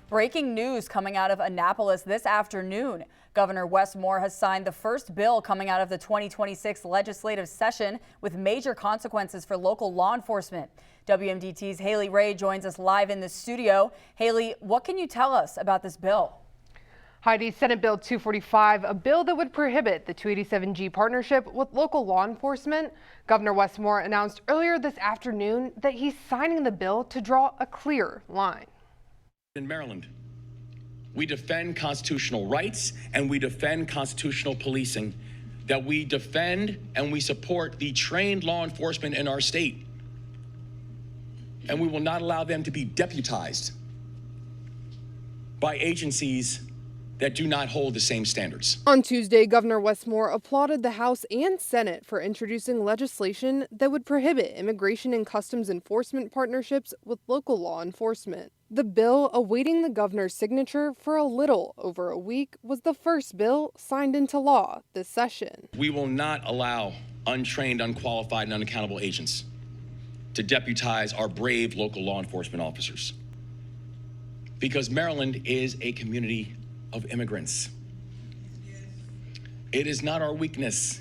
Breaking news coming out of Annapolis this afternoon. Governor Wes Moore has signed the first bill coming out of the 2026 legislative session with major consequences for local law enforcement. WMDT's Haley Ray joins us live in the studio. Haley, what can you tell us about this bill? Heidi, Senate Bill 245, a bill that would prohibit the 287G partnership with local law enforcement. Governor Wes Moore announced earlier this afternoon that he's signing the bill to draw a clear line. In Maryland, we defend constitutional rights and we defend constitutional policing, that we defend and we support the trained law enforcement in our state. And we will not allow them to be deputized by agencies that do not hold the same standards. On Tuesday, Governor Wes Moore applauded the House and Senate for introducing legislation that would prohibit immigration and customs enforcement partnerships with local law enforcement. The bill, awaiting the governor's signature for a little over a week, was the first bill signed into law this session. We will not allow untrained, unqualified, and unaccountable agents to deputize our brave local law enforcement officers, because Maryland is a community of immigrants. It is not our weakness,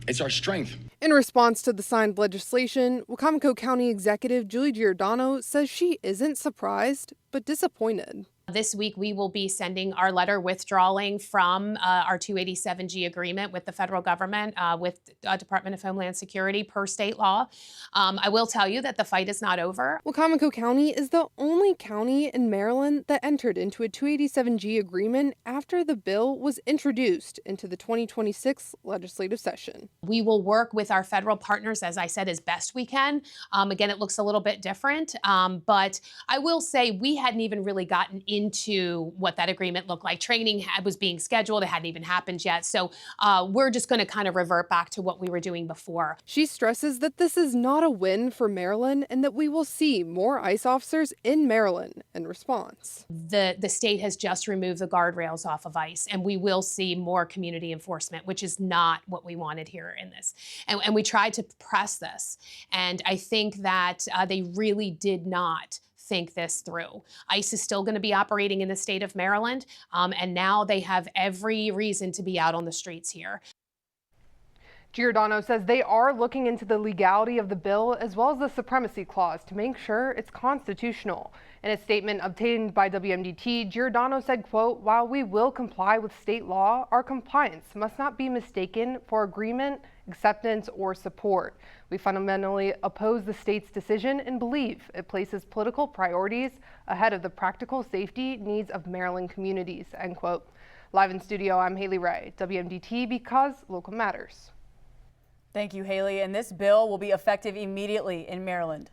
it's our strength. In response to the signed legislation, Wacomico County Executive Julie Giordano says she isn't surprised, but disappointed. This week, we will be sending our letter withdrawing from our 287G agreement with the federal government, with Department of Homeland Security per state law. I will tell you that the fight is not over. Wacomico County is the only county in Maryland that entered into a 287G agreement after the bill was introduced into the 2026 legislative session. We will work with our federal partners, as I said, as best we can. Again, it looks a little bit different, but I will say we hadn't even really gotten into what that agreement looked like. Training was being scheduled. It hadn't even happened yet. So we're just going to kind of revert back to what we were doing before. She stresses that this is not a win for Maryland and that we will see more ICE officers in Maryland in response. The state has just removed the guardrails off of ICE, and we will see more community enforcement, which is not what we wanted here in this. And we tried to press this. And I think that they really did not think this through. ICE is still going to be operating in the state of Maryland, and now they have every reason to be out on the streets here. Giordano says they are looking into the legality of the bill as well as the supremacy clause to make sure it's constitutional. In a statement obtained by WMDT, Giordano said, quote, "While we will comply with state law, our compliance must not be mistaken for agreement, acceptance, or support. We fundamentally oppose the state's decision and believe it places political priorities ahead of the practical safety needs of Maryland communities," end quote. Live in studio, I'm Haley Ray, WMDT, because local matters. Thank you, Haley. And this bill will be effective immediately in Maryland.